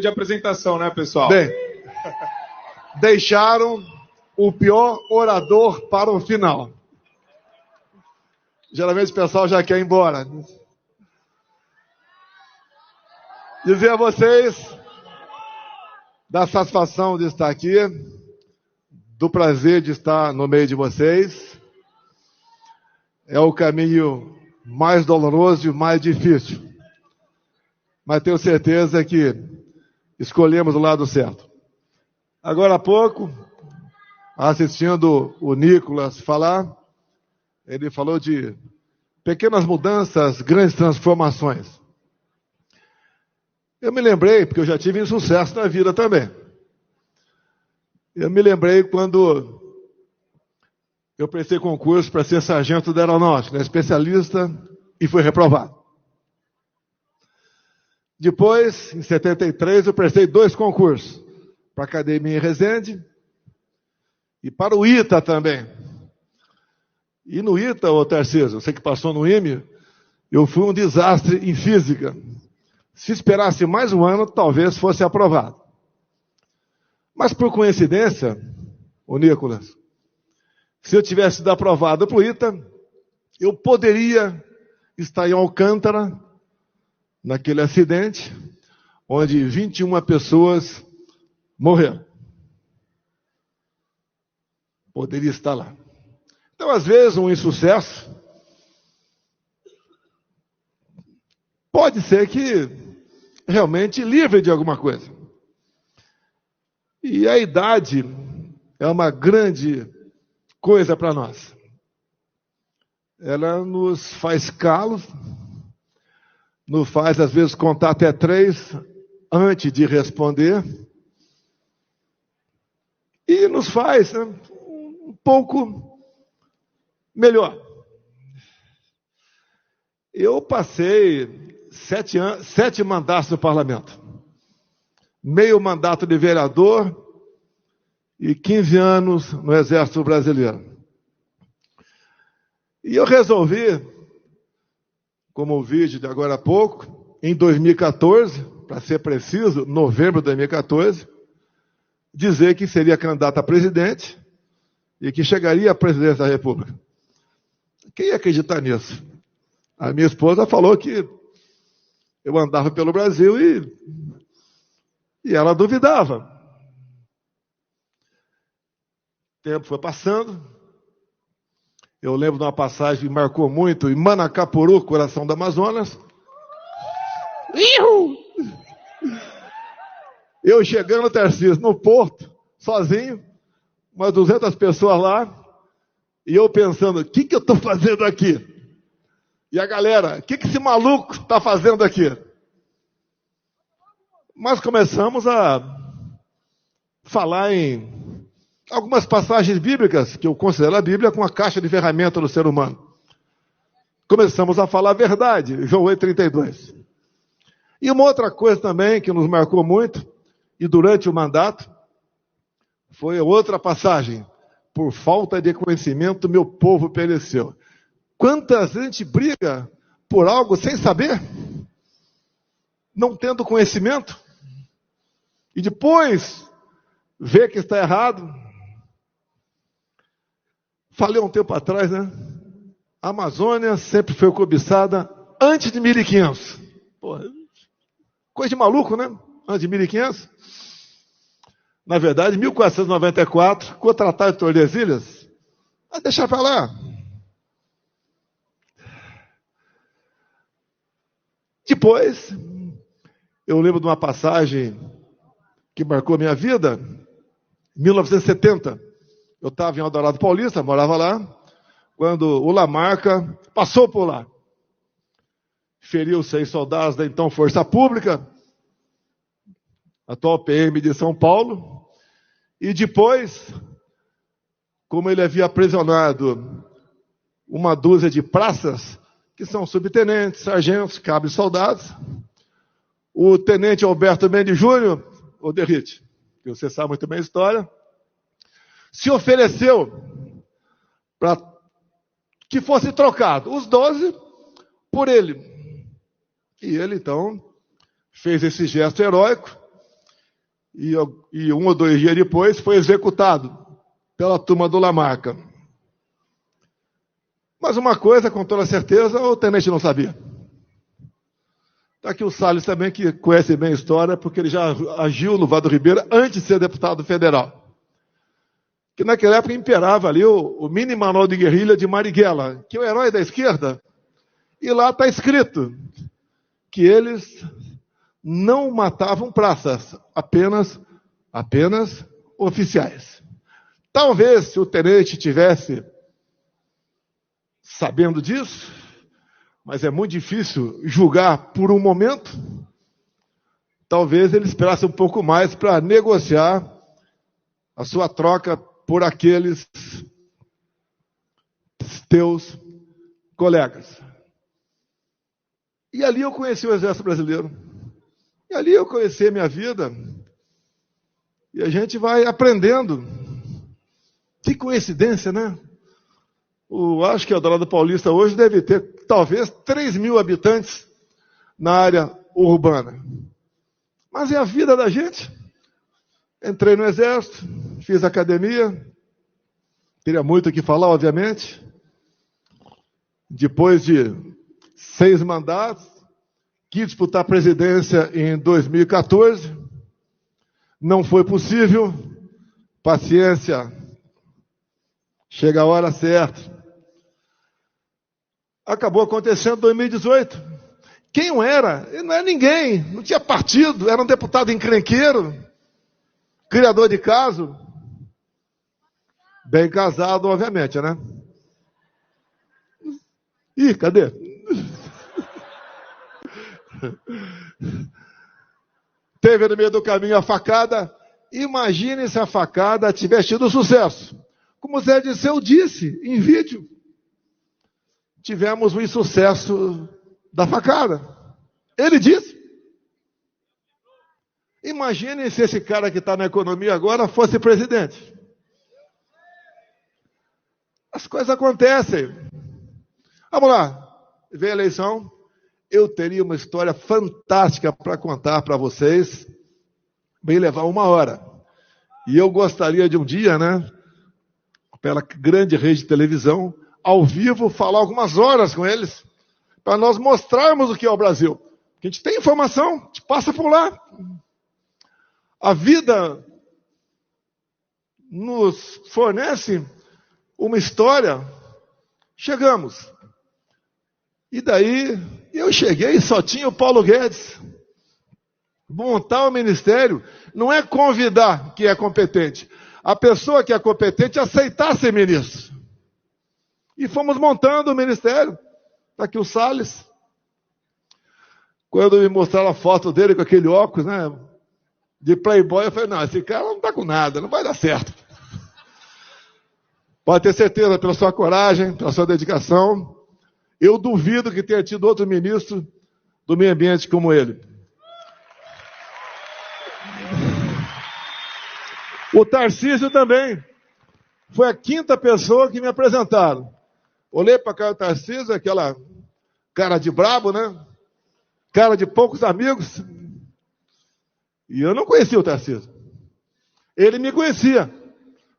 de apresentação, né, pessoal? Bem, deixaram o pior orador para o final. Geralmente o pessoal já quer ir embora. Dizer a vocês da satisfação de estar aqui, do prazer de estar no meio de vocês. É o caminho mais doloroso e mais difícil. Mas tenho certeza que escolhemos o lado certo. Agora há pouco, assistindo o Nicolas falar, ele falou de pequenas mudanças, grandes transformações. Eu me lembrei, porque eu já tive insucesso na vida também. Eu me lembrei quando eu prestei concurso para ser sargento da aeronáutica, né, especialista, e fui reprovado. Depois, em 73, eu prestei 2 concursos, para a Academia em Resende e para o ITA também. E no ITA, ô Tarcísio, você que passou no IME, eu fui um desastre em física. Se esperasse mais um ano, talvez fosse aprovado. Mas por coincidência, ô Nicolas, se eu tivesse sido aprovado para o ITA, eu poderia estar em Alcântara, naquele acidente, onde 21 pessoas morreram. Poderia estar lá. Então, às vezes, um insucesso pode ser que realmente livre de alguma coisa. E a idade é uma grande coisa para nós. Ela nos faz calos, nos faz, às vezes, contar até 3 antes de responder. E nos faz, né, um pouco melhor. Eu passei 7 mandatos no parlamento. Meio mandato de vereador e 15 anos no Exército Brasileiro. E eu resolvi, como o vídeo de agora há pouco, em 2014, para ser preciso, novembro de 2014, dizer que seria candidato a presidente e que chegaria à presidência da República. Quem ia acreditar nisso? A minha esposa falou que eu andava pelo Brasil e ela duvidava. O tempo foi passando. Eu lembro de uma passagem que marcou muito, em Manacapuru, coração do Amazonas. Eu chegando, Tarcísio, no porto, sozinho, umas 200 pessoas lá, e eu pensando, o que eu estou fazendo aqui? E a galera, o que esse maluco está fazendo aqui? Mas começamos a falar em algumas passagens bíblicas, que eu considero a Bíblia como a caixa de ferramenta do ser humano. Começamos a falar a verdade, João 8,32. E uma outra coisa também que nos marcou muito, e durante o mandato, foi outra passagem. Por falta de conhecimento, meu povo pereceu. Quantas gente briga por algo sem saber? Não tendo conhecimento? E depois, vê que está errado. Falei um tempo atrás, né? A Amazônia sempre foi cobiçada antes de 1500. Porra, coisa de maluco, né? Antes de 1500. Na verdade, em 1494, com o Tratado de Tordesilhas, vai deixar para lá. Depois, eu lembro de uma passagem que marcou a minha vida, em 1970. Eu estava em Eldorado Paulista, morava lá, quando o Lamarca passou por lá. Feriu 6 soldados da então Força Pública, atual PM de São Paulo, e depois, como ele havia aprisionado uma dúzia de praças, que são subtenentes, sargentos, cabos e soldados, o tenente Alberto Mendes Júnior, o Derrite, que você sabe muito bem a história, se ofereceu para que fosse trocado os 12 por ele. E ele, então, fez esse gesto heróico e 1 ou 2 dias depois foi executado pela turma do Lamarca. Mas uma coisa, com toda certeza, o tenente não sabia. Está aqui o Salles também, que conhece bem a história, porque ele já agiu no Vado Ribeira antes de ser deputado federal. Que naquela época imperava ali o mini manual de guerrilha de Marighella, que é o herói da esquerda, e lá está escrito que eles não matavam praças, apenas oficiais. Talvez, se o tenente tivesse sabendo disso, mas é muito difícil julgar por um momento, talvez ele esperasse um pouco mais para negociar a sua troca por aqueles teus colegas. E ali eu conheci o Exército Brasileiro. E ali eu conheci a minha vida. E a gente vai aprendendo. Que coincidência, né? Acho que a Eldorado Paulista hoje deve ter, talvez, 3.000 habitantes na área urbana. Mas é a vida da gente. Entrei no Exército, fiz academia. Teria muito o que falar, obviamente. Depois de 6 mandatos, quis disputar a presidência em 2014. Não foi possível. Paciência. Chega a hora certa. Acabou acontecendo em 2018. Quem eu era? Eu não era ninguém. Não tinha partido. Era um deputado encrenqueiro. Criador de caso. Bem casado, obviamente, né? Ih, cadê? Teve no meio do caminho a facada. Imagine se a facada tivesse tido sucesso. Como Zé Disseu disse em vídeo, tivemos o insucesso da facada. Ele disse. Imagine se esse cara que está na economia agora fosse presidente. As coisas acontecem. Vamos lá. Vem a eleição. Eu teria uma história fantástica para contar para vocês. Bem levar 1 hora. E eu gostaria de um dia, né? Pela grande rede de televisão, ao vivo, falar algumas horas com eles, para nós mostrarmos o que é o Brasil. Porque a gente tem informação, a gente passa por lá. A vida nos fornece uma história. Chegamos. E daí, eu cheguei e só tinha o Paulo Guedes. Montar o ministério não é convidar quem é competente. A pessoa que é competente aceitar ser ministro. E fomos montando o ministério. Está aqui o Salles. Quando me mostraram a foto dele com aquele óculos, né, de playboy, eu falei, não, esse cara não está com nada, não vai dar certo. Pode ter certeza, pela sua coragem, pela sua dedicação. Eu duvido que tenha tido outro ministro do meio ambiente como ele. O Tarcísio também. Foi a 5ª pessoa que me apresentaram. Olhei para a cara do Tarcísio, aquela cara de brabo, né? Cara de poucos amigos. E eu não conhecia o Tarcísio. Ele me conhecia.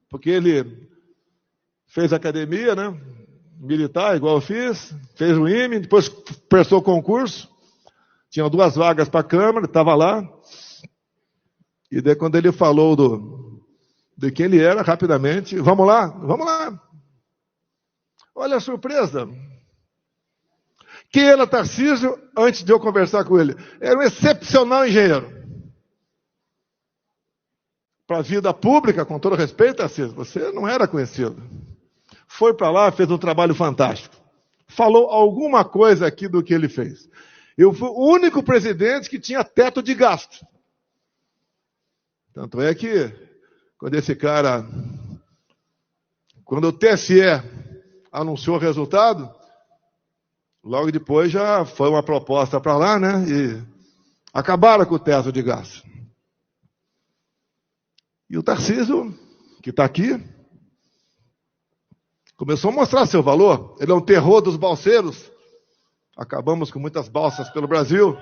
Porque ele fez academia, né? Militar, igual eu fiz. Fez o IME, depois prestou concurso. Tinha 2 vagas para a Câmara, estava lá. E daí quando ele falou de quem ele era, rapidamente, vamos lá. Olha a surpresa. Quem era Tarcísio, antes de eu conversar com ele? Era um excepcional engenheiro. Para a vida pública, com todo respeito, Tarcísio, você não era conhecido. Foi para lá, fez um trabalho fantástico. Falou alguma coisa aqui do que ele fez. Eu fui o único presidente que tinha teto de gasto. Tanto é que quando o TSE anunciou o resultado, logo depois já foi uma proposta para lá, né? E acabaram com o teto de gasto. E o Tarcísio, que está aqui, começou a mostrar seu valor. Ele é um terror dos balseiros. Acabamos com muitas balsas pelo Brasil.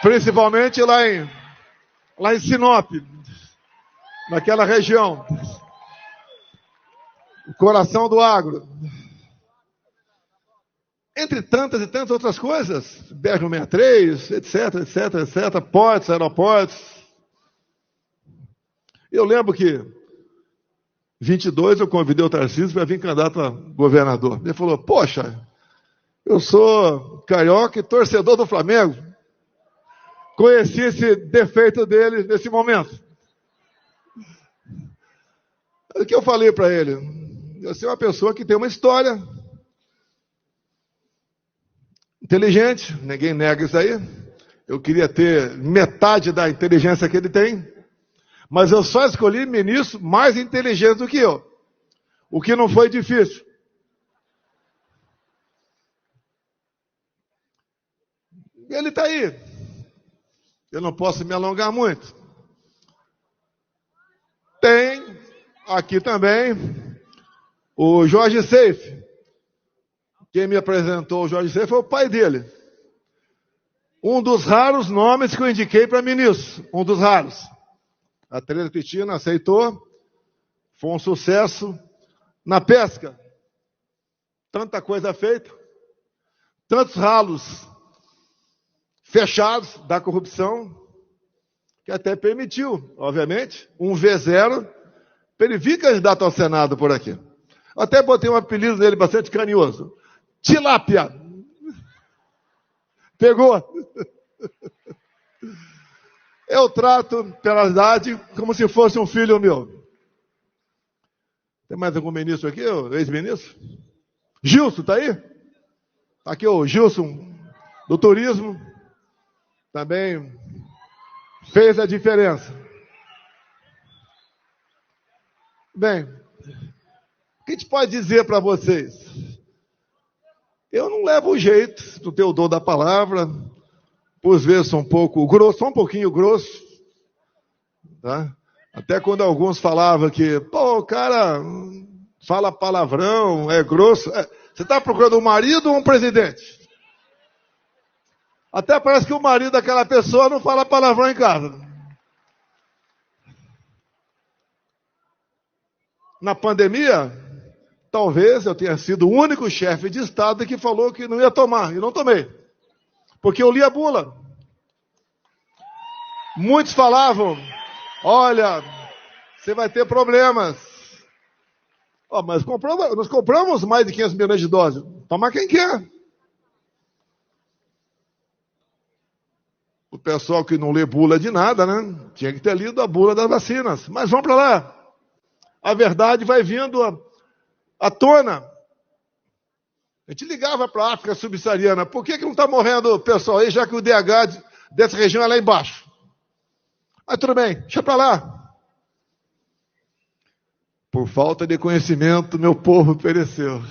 Principalmente lá lá em Sinop, naquela região, o coração do agro. Entre tantas e tantas outras coisas, BR-163, etc, etc, etc, portos, aeroportos. Eu lembro que, em 22, eu convidei o Tarcísio para vir candidato a governador. Ele falou, poxa, eu sou carioca e torcedor do Flamengo. Conheci esse defeito dele nesse momento. O que eu falei para ele? Você é uma pessoa que tem uma história, inteligente, ninguém nega isso aí. Eu queria ter metade da inteligência que ele tem, mas eu só escolhi ministro mais inteligente do que eu, o que não foi difícil. Ele está aí. Eu não posso me alongar muito. Tem aqui também o Jorge Seife. Quem me apresentou o Jorge Seife foi o pai dele. Um dos raros nomes que eu indiquei para ministro. Um dos raros. A Tereza Cristina aceitou. Foi um sucesso na pesca. Tanta coisa feita. Tantos ralos fechados da corrupção, que até permitiu, obviamente, um V0 para ele vir candidato ao Senado por aqui. Até botei um apelido dele bastante carinhoso. Tilápia. Pegou? Eu trato, pela idade, como se fosse um filho meu. Tem mais algum ministro aqui, ex-ministro? Gilson, tá aí? Aqui o Gilson, do turismo, também fez a diferença. Bem, o que a gente pode dizer para vocês? Eu não levo o jeito do teu dom da palavra, por vezes sou um pouco grosso, só um pouquinho grosso, tá? Até quando alguns falavam que, pô, o cara fala palavrão, é grosso. Você está procurando um marido ou um presidente? Até parece que o marido daquela pessoa não fala palavrão em casa. Na pandemia, talvez eu tenha sido o único chefe de Estado que falou que não ia tomar, e não tomei. Porque eu li a bula. Muitos falavam, olha, você vai ter problemas. Mas nós compramos mais de 500 milhões de doses. Toma quem quer. O pessoal que não lê bula de nada, né? Tinha que ter lido a bula das vacinas. Mas vamos para lá. A verdade vai vindo à tona. A gente ligava para a África subsaariana. Por que não está morrendo o pessoal aí, já que o DH dessa região é lá embaixo? Mas tudo bem, deixa para lá. Por falta de conhecimento, meu povo pereceu.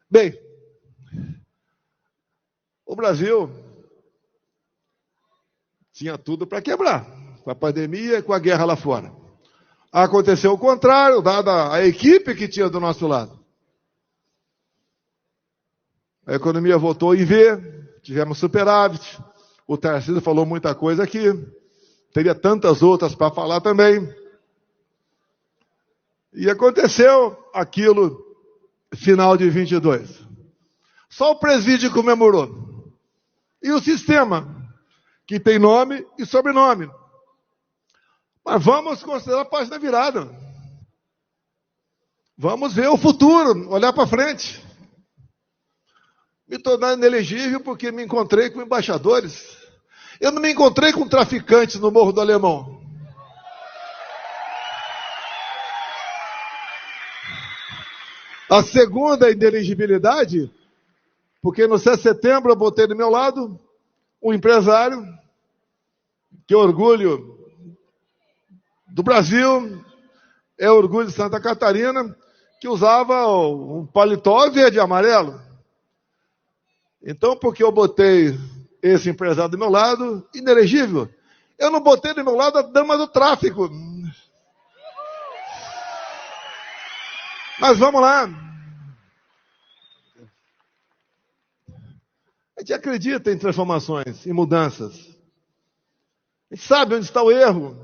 Bem, o Brasil tinha tudo para quebrar, com a pandemia e com a guerra lá fora. Aconteceu o contrário, dada a equipe que tinha do nosso lado. A economia voltou em V, tivemos superávit, o Tarcísio falou muita coisa aqui, teria tantas outras para falar também. E aconteceu aquilo final de 22. Só o presídio comemorou. E o sistema, que tem nome e sobrenome. Mas vamos considerar a página virada. Vamos ver o futuro, olhar para frente. Me tornar inelegível porque me encontrei com embaixadores. Eu não me encontrei com traficantes no Morro do Alemão. A segunda inelegibilidade, porque no 7 de setembro eu botei do meu lado um empresário, que é orgulho do Brasil, é orgulho de Santa Catarina, que usava um paletó verde e amarelo. Então, porque eu botei esse empresário do meu lado, inelegível, eu não botei do meu lado a dama do tráfico. Mas vamos lá. A gente acredita em transformações, em mudanças. A gente sabe onde está o erro.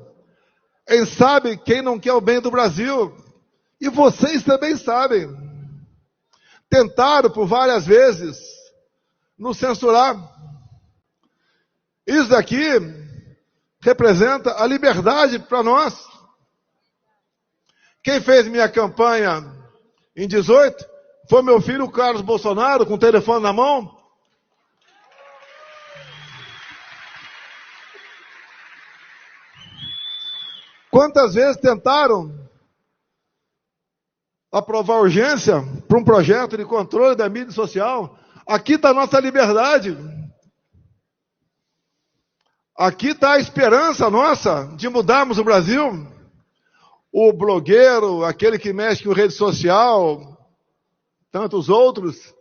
A gente sabe quem não quer o bem do Brasil. E vocês também sabem. Tentaram por várias vezes nos censurar. Isso daqui representa a liberdade para nós. Quem fez minha campanha em 18 foi meu filho Carlos Bolsonaro, com o telefone na mão. Quantas vezes tentaram aprovar urgência para um projeto de controle da mídia social? Aqui está a nossa liberdade. Aqui está a esperança nossa de mudarmos o Brasil. O blogueiro, aquele que mexe com rede social, tantos outros,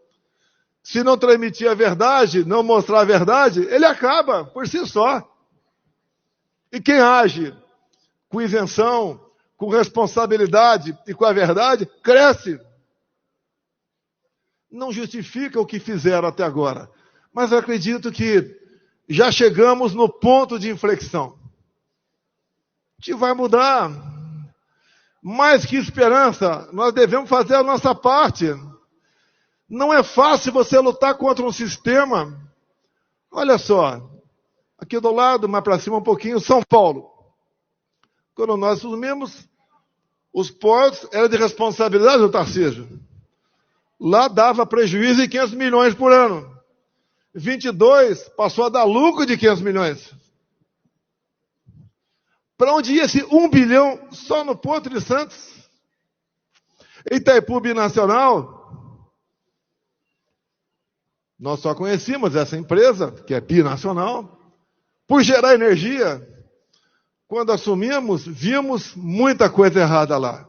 se não transmitir a verdade, não mostrar a verdade, ele acaba por si só. E quem age com isenção, com responsabilidade e com a verdade, cresce. Não justifica o que fizeram até agora, mas eu acredito que já chegamos no ponto de inflexão. A gente vai mudar. Mais que esperança, nós devemos fazer a nossa parte. Não é fácil você lutar contra um sistema. Olha só, aqui do lado, mais para cima um pouquinho, São Paulo. Quando nós assumimos, os portos eram de responsabilidade do Tarcísio. Lá dava prejuízo de 500 milhões por ano. 22 passou a dar lucro de 500 milhões. Para onde ia esse 1 bilhão só no Porto de Santos? Itaipu Binacional, nós só conhecíamos essa empresa, que é binacional, por gerar energia. Quando assumimos, vimos muita coisa errada lá.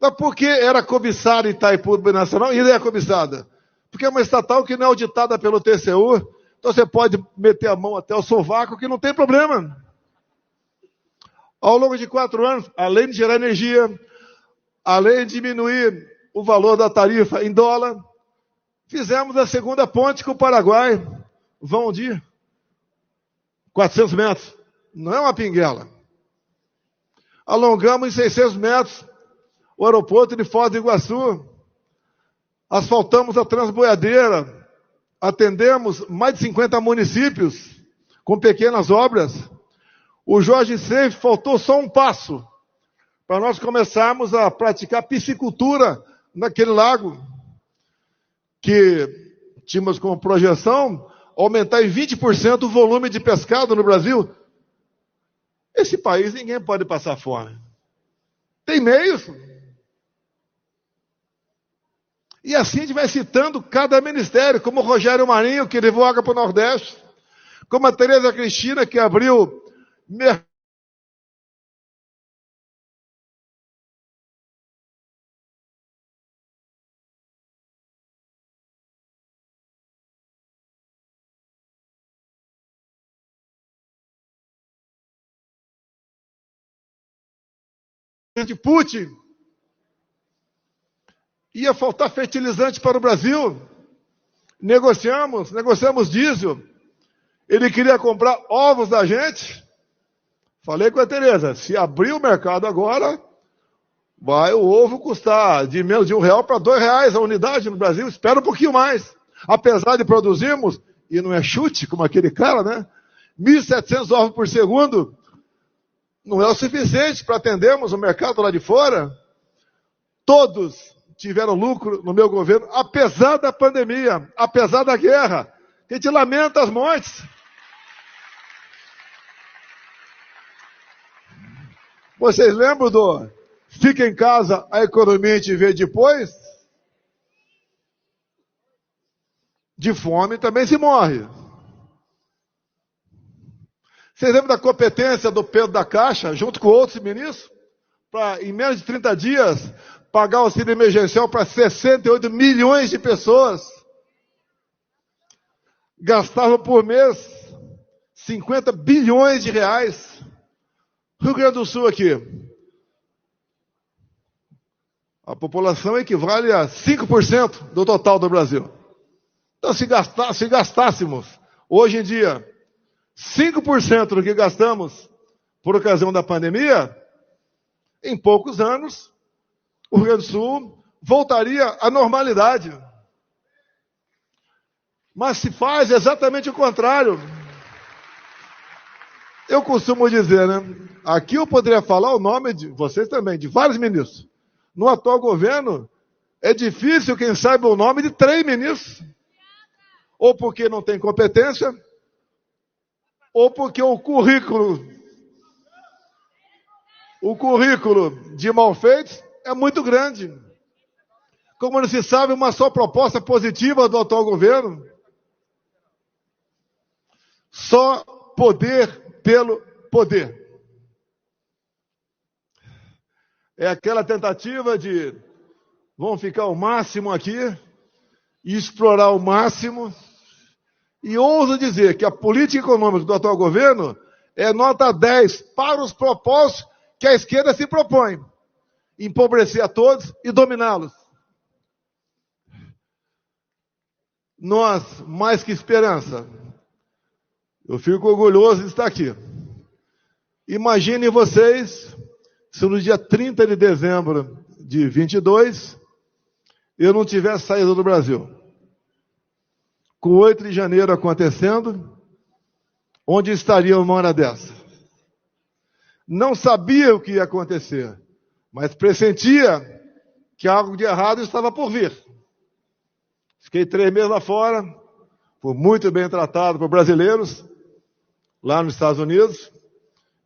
Mas por que era cobiçada Itaipu Binacional? E não é cobiçada. Porque é uma estatal que não é auditada pelo TCU, então você pode meter a mão até o sovaco que não tem problema. Ao longo de 4 anos, além de gerar energia, além de diminuir o valor da tarifa em dólar, fizemos a segunda ponte com o Paraguai, vão de 400 metros, não é uma pinguela. Alongamos em 600 metros o aeroporto de Foz do Iguaçu, asfaltamos a Transboiadeira, atendemos mais de 50 municípios com pequenas obras. O Jorge Seif faltou só um passo para nós começarmos a praticar piscicultura naquele lago, que tínhamos como projeção aumentar em 20% o volume de pescado no Brasil. Esse país ninguém pode passar fome. Tem meios. E assim a gente vai citando cada ministério, como o Rogério Marinho, que levou água para o Nordeste, como a Tereza Cristina, que abriu de Putin. Ia faltar fertilizante para o Brasil. Negociamos diesel. Ele queria comprar ovos da gente. Falei com a Tereza, se abrir o mercado agora, vai o ovo custar de menos de R$1 para R$2 a unidade no Brasil. Espera um pouquinho mais. Apesar de produzirmos, e não é chute, como aquele cara, né? 1.700 ovos por segundo, não é o suficiente para atendermos o mercado lá de fora. Todos tiveram lucro no meu governo, apesar da pandemia, apesar da guerra. A gente lamenta as mortes. Vocês lembram do fica em casa, a economia te vê depois? De fome também se morre. Vocês lembram da competência do Pedro da Caixa, junto com outros ministros, para, em menos de 30 dias, pagar o auxílio emergencial para 68 milhões de pessoas? Gastavam por mês 50 bilhões de reais. Rio Grande do Sul aqui. A população equivale a 5% do total do Brasil. Então, se gastássemos, hoje em dia, 5% do que gastamos por ocasião da pandemia, em poucos anos, o Rio Grande do Sul voltaria à normalidade. Mas se faz exatamente o contrário. Eu costumo dizer, né? Aqui eu poderia falar o nome de vocês também, de vários ministros. No atual governo, é difícil quem saiba o nome de 3 ministros. Ou porque não tem competência, ou porque o currículo de malfeitos é muito grande. Como não se sabe uma só proposta positiva do atual governo, só poder pelo poder. É aquela tentativa de vamos ficar o máximo aqui e explorar o máximo. E ouso dizer que a política econômica do atual governo é nota 10 para os propósitos que a esquerda se propõe. Empobrecer a todos e dominá-los. Nós, mais que esperança, eu fico orgulhoso de estar aqui. Imaginem vocês se no dia 30 de dezembro de 22 eu não tivesse saído do Brasil. Com 8 de janeiro acontecendo, onde estaria uma hora dessa? Não sabia o que ia acontecer, mas pressentia que algo de errado estava por vir. Fiquei 3 meses lá fora, fui muito bem tratado por brasileiros, lá nos Estados Unidos,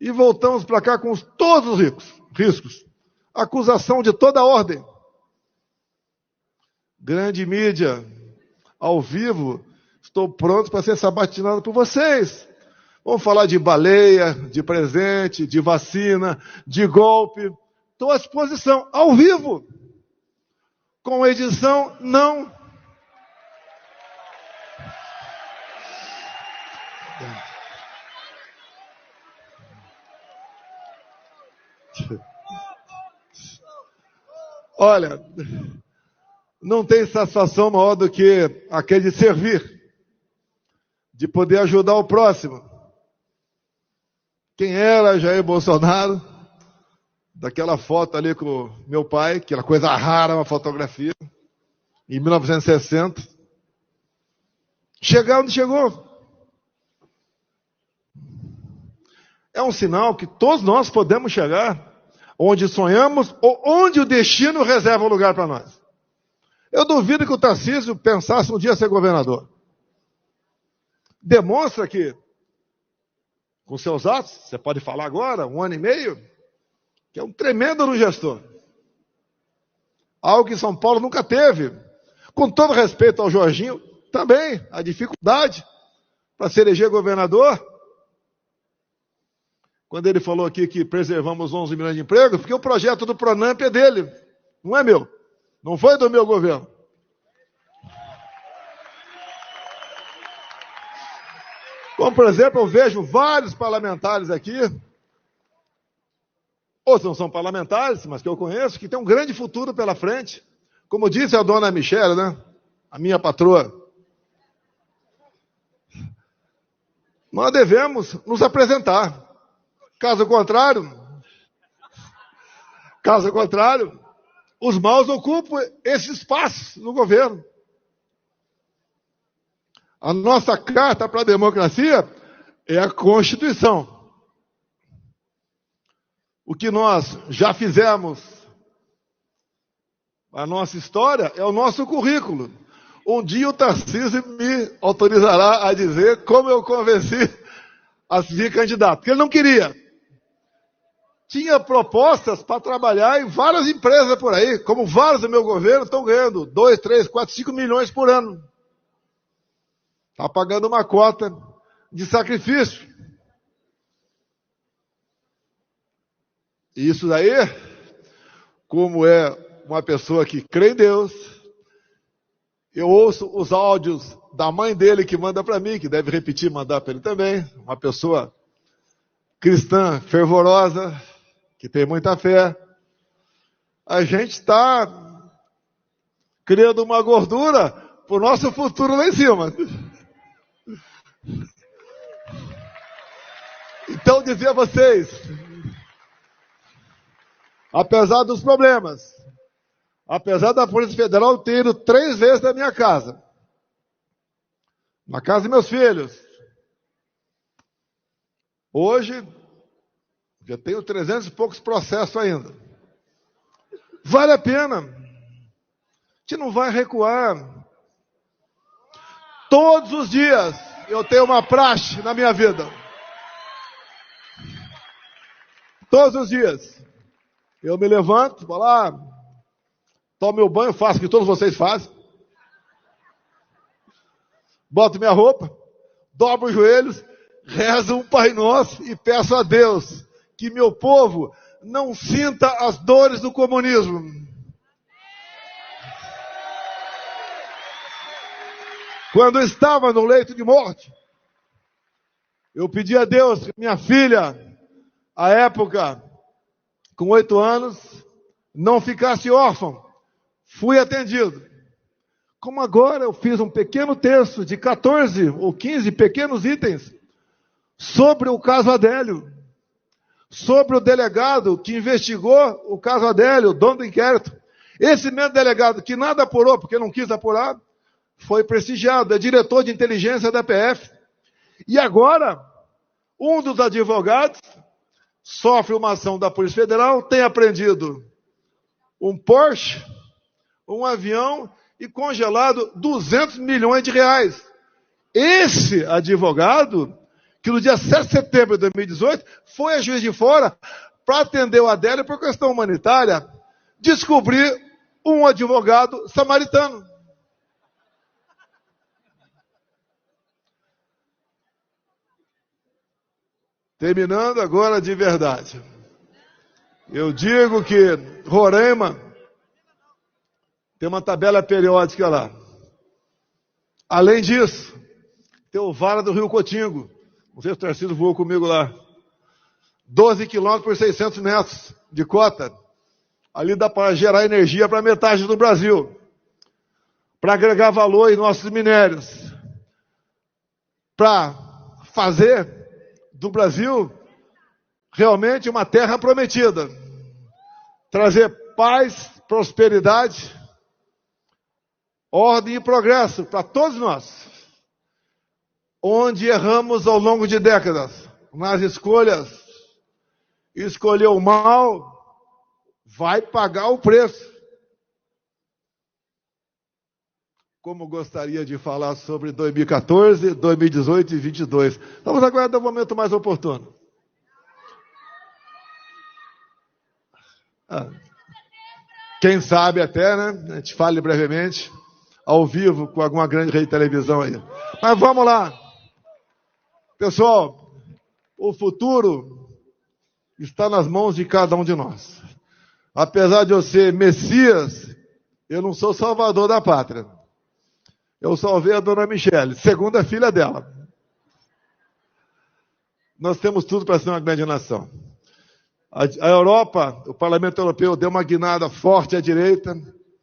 e voltamos para cá com todos os riscos. Acusação de toda ordem. Grande mídia, ao vivo, estou pronto para ser sabatinado por vocês. Vamos falar de baleia, de presente, de vacina, de golpe. Estou à disposição, ao vivo. Com edição, não. Olha, não tem satisfação maior do que aquele de servir, de poder ajudar o próximo. Quem era Jair Bolsonaro? Daquela foto ali com meu pai, aquela coisa rara, uma fotografia, em 1960. Chegar onde chegou. É um sinal que todos nós podemos chegar onde sonhamos ou onde o destino reserva um lugar para nós. Eu duvido que o Tarcísio pensasse um dia ser governador. Demonstra que, com seus atos, você pode falar agora, 1 ano e meio, que é um tremendo gestor. Algo que São Paulo nunca teve. Com todo respeito ao Jorginho, também a dificuldade para se eleger governador. Quando ele falou aqui que preservamos 11 milhões de empregos, porque o projeto do Pronamp é dele, não é meu. Não foi do meu governo. Como, por exemplo, eu vejo vários parlamentares aqui, outros não são parlamentares, mas que eu conheço, que tem um grande futuro pela frente. Como disse a dona Michele, né? A minha patroa. Nós devemos nos apresentar. Caso contrário, os maus ocupam esse espaço no governo. A nossa carta para a democracia é a Constituição. O que nós já fizemos, a nossa história, é o nosso currículo. Um dia o Tarcísio me autorizará a dizer como eu convenci a ser candidato, porque ele não queria. Tinha propostas para trabalhar em várias empresas por aí, como vários do meu governo estão ganhando 2, 3, 4, 5 milhões por ano. Está pagando uma cota de sacrifício. E isso daí, como é uma pessoa que crê em Deus, eu ouço os áudios da mãe dele que manda para mim, que deve repetir, mandar para ele também, uma pessoa cristã, fervorosa, que tem muita fé. A gente está criando uma gordura para o nosso futuro lá em cima. Então, dizer a vocês, apesar dos problemas, apesar da Polícia Federal ter ido 3 vezes na minha casa, na casa dos meus filhos, hoje, já tenho 300 e poucos processos ainda. Vale a pena. A gente não vai recuar. Todos os dias eu tenho uma praxe na minha vida. Todos os dias. Eu me levanto, vou lá, tomo meu banho, faço o que todos vocês fazem. Boto minha roupa, dobro os joelhos, rezo um Pai Nosso e peço a Deus que meu povo não sinta as dores do comunismo. Quando eu estava no leito de morte, eu pedi a Deus que minha filha, à época, com 8 anos, não ficasse órfã. Fui atendido. Como agora eu fiz um pequeno texto de 14 ou 15 pequenos itens sobre o caso Adélio, sobre o delegado que investigou o caso Adélio, o dono do inquérito. Esse mesmo delegado que nada apurou, porque não quis apurar, foi prestigiado, é diretor de inteligência da PF. E agora, um dos advogados sofre uma ação da Polícia Federal, tem apreendido um Porsche, um avião e congelado 200 milhões de reais. Esse advogado, que no dia 7 de setembro de 2018, foi a Juiz de Fora para atender o Adélio por questão humanitária, descobrir um advogado samaritano. Terminando agora de verdade. Eu digo que Roraima tem uma tabela periódica lá. Além disso, tem o Vale do Rio Cotingo. Não sei se o Tarcísio voou comigo lá. 12 quilômetros por 600 metros de cota. Ali dá para gerar energia para metade do Brasil. Para agregar valor em nossos minérios. Para fazer do Brasil realmente uma terra prometida. Trazer paz, prosperidade, ordem e progresso para todos nós. Onde erramos ao longo de décadas nas escolhas, escolheu o mal, vai pagar o preço. Como gostaria de falar sobre 2014, 2018 e 2022. Vamos aguardar um momento mais oportuno. Quem sabe até, né? A gente fale brevemente, ao vivo, com alguma grande rede de televisão aí. Mas vamos lá. Pessoal, o futuro está nas mãos de cada um de nós. Apesar de eu ser Messias, eu não sou salvador da pátria. Eu salvei a dona Michele, segunda filha dela. Nós temos tudo para ser uma grande nação. A Europa, o Parlamento Europeu deu uma guinada forte à direita.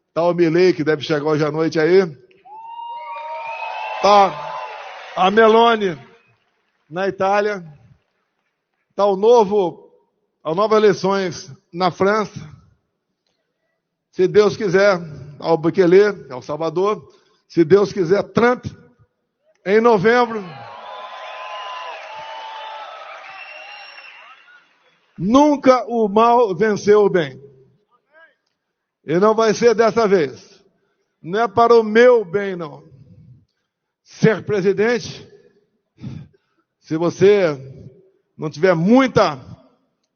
Está o Milei, que deve chegar hoje à noite aí. Está a Meloni na Itália. Está as novas eleições na França. Se Deus quiser, ao Bukele, El Salvador. Se Deus quiser, Trump, em novembro. Nunca o mal venceu o bem. E não vai ser dessa vez. Não é para o meu bem, não. Ser presidente, se você não tiver muita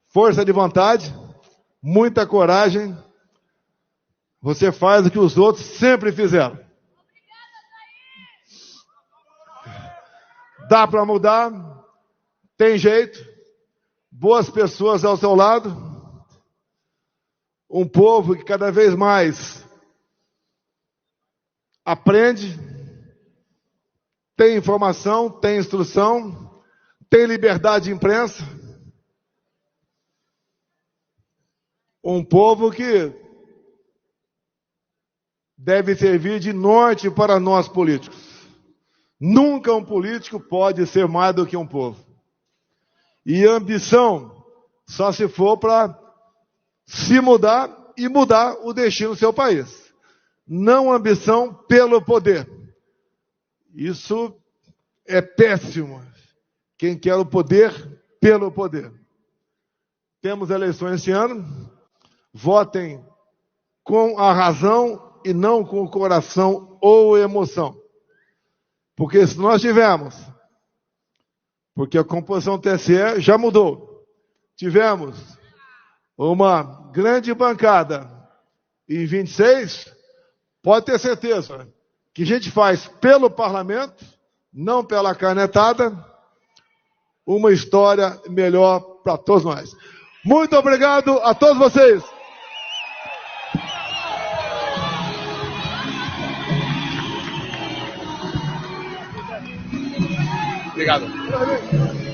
força de vontade, muita coragem, você faz o que os outros sempre fizeram. Dá para mudar, tem jeito, boas pessoas ao seu lado, um povo que cada vez mais aprende, tem informação, tem instrução, tem liberdade de imprensa, um povo que deve servir de norte para nós políticos. Nunca um político pode ser mais do que um povo. E ambição só se for para se mudar e mudar o destino do seu país. Não ambição pelo poder. Isso é péssimo. Quem quer o poder, pelo poder. Temos eleições esse ano. Votem com a razão e não com o coração ou emoção. Porque se nós tivermos, porque a composição do TSE já mudou, tivemos uma grande bancada em 26, pode ter certeza que a gente faz pelo parlamento, não pela canetada, uma história melhor para todos nós. Muito obrigado a todos vocês. Obrigado.